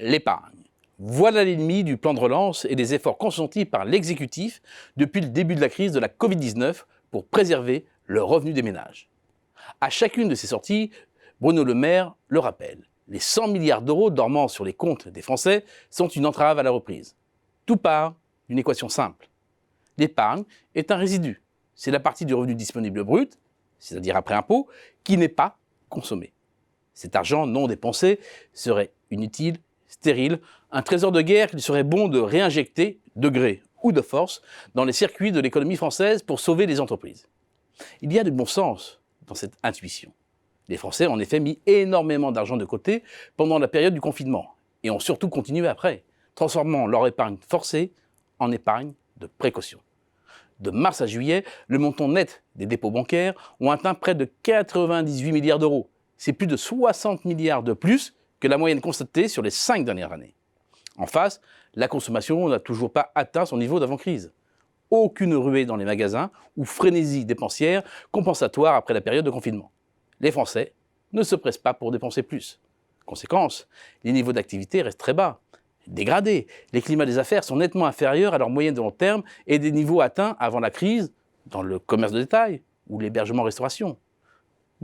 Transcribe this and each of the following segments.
L'épargne. Voilà l'ennemi du plan de relance et des efforts consentis par l'exécutif depuis le début de la crise de la Covid-19 pour préserver le revenu des ménages. À chacune de ces sorties, Bruno Le Maire le rappelle. Les 100 milliards d'euros dormant sur les comptes des Français sont une entrave à la reprise. Tout part d'une équation simple. L'épargne est un résidu. C'est la partie du revenu disponible brut, c'est-à-dire après impôt, qui n'est pas consommée. Cet argent non dépensé serait inutile, stérile, un trésor de guerre qu'il serait bon de réinjecter, de gré ou de force, dans les circuits de l'économie française pour sauver les entreprises. Il y a du bon sens dans cette intuition. Les Français ont en effet mis énormément d'argent de côté pendant la période du confinement et ont surtout continué après, transformant leur épargne forcée en épargne de précaution. De mars à juillet, le montant net des dépôts bancaires ont atteint près de 98 milliards d'euros. C'est plus de 60 milliards de plus que la moyenne constatée sur les 5 dernières années. En face, la consommation n'a toujours pas atteint son niveau d'avant-crise. Aucune ruée dans les magasins ou frénésie dépensière compensatoire après la période de confinement. Les Français ne se pressent pas pour dépenser plus. Conséquence, les niveaux d'activité restent très bas. Dégradés, les climats des affaires sont nettement inférieurs à leur moyenne de long terme et des niveaux atteints avant la crise dans le commerce de détail ou l'hébergement-restauration.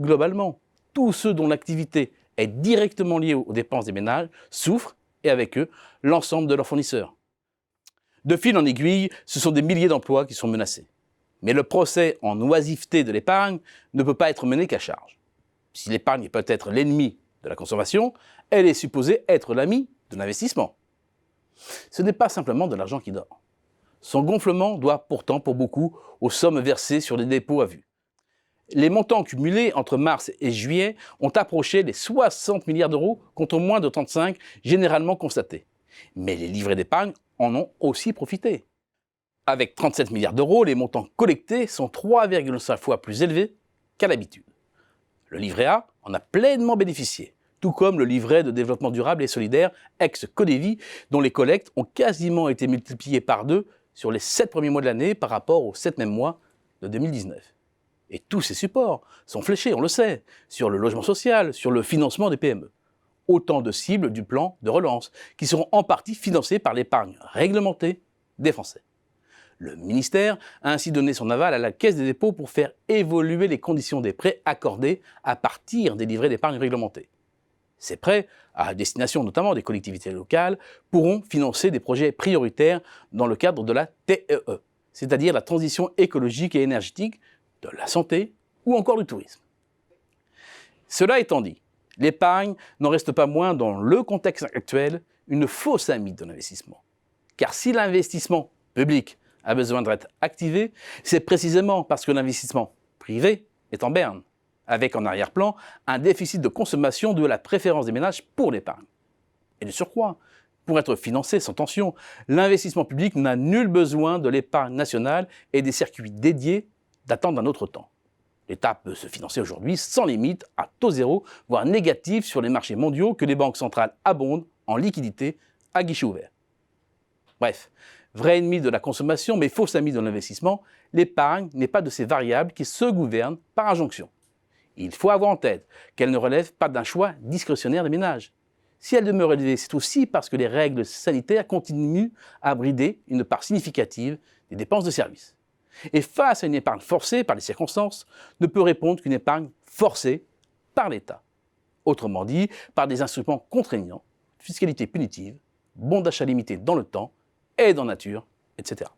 Globalement, tous ceux dont l'activité est directement liée aux dépenses des ménages souffrent et avec eux l'ensemble de leurs fournisseurs. De fil en aiguille, ce sont des milliers d'emplois qui sont menacés. Mais le procès en oisiveté de l'épargne ne peut pas être mené qu'à charge. Si l'épargne est peut-être l'ennemi de la consommation, elle est supposée être l'ami de l'investissement. Ce n'est pas simplement de l'argent qui dort. Son gonflement doit pourtant, pour beaucoup, aux sommes versées sur les dépôts à vue. Les montants cumulés entre mars et juillet ont approché les 60 milliards d'euros contre moins de 35 généralement constatés. Mais les livrets d'épargne en ont aussi profité. Avec 37 milliards d'euros, les montants collectés sont 3,5 fois plus élevés qu'à l'habitude. Le livret A en a pleinement bénéficié, tout comme le livret de développement durable et solidaire ex-Codévi, dont les collectes ont quasiment été multipliées par 2 sur les 7 premiers mois de l'année par rapport aux 7 mêmes mois de 2019. Et tous ces supports sont fléchés, on le sait, sur le logement social, sur le financement des PME. Autant de cibles du plan de relance, qui seront en partie financées par l'épargne réglementée des Français. Le ministère a ainsi donné son aval à la Caisse des dépôts pour faire évoluer les conditions des prêts accordés à partir des livrets d'épargne réglementés. Ces prêts, à destination notamment des collectivités locales, pourront financer des projets prioritaires dans le cadre de la TEE, c'est-à-dire la transition écologique et énergétique, de la santé ou encore du tourisme. Cela étant dit, l'épargne n'en reste pas moins dans le contexte actuel une fausse amie de l'investissement. Car si l'investissement public a besoin d'être activé, c'est précisément parce que l'investissement privé est en berne, avec en arrière-plan un déficit de consommation dû à la préférence des ménages pour l'épargne. Et de surcroît, pour être financé sans tension, l'investissement public n'a nul besoin de l'épargne nationale et des circuits dédiés datant d'un autre temps. L'État peut se financer aujourd'hui sans limite, à taux zéro, voire négatif sur les marchés mondiaux que les banques centrales abondent en liquidités à guichet ouvert. Bref, vrai ennemi de la consommation mais faux ami de l'investissement, l'épargne n'est pas de ces variables qui se gouvernent par injonction. Il faut avoir en tête qu'elle ne relève pas d'un choix discrétionnaire des ménages. Si elle demeure élevée, c'est aussi parce que les règles sanitaires continuent à brider une part significative des dépenses de services. Et face à une épargne forcée par les circonstances, ne peut répondre qu'une épargne forcée par l'État. Autrement dit, par des instruments contraignants, fiscalité punitive, bon d'achat limité dans le temps, aide en nature, etc.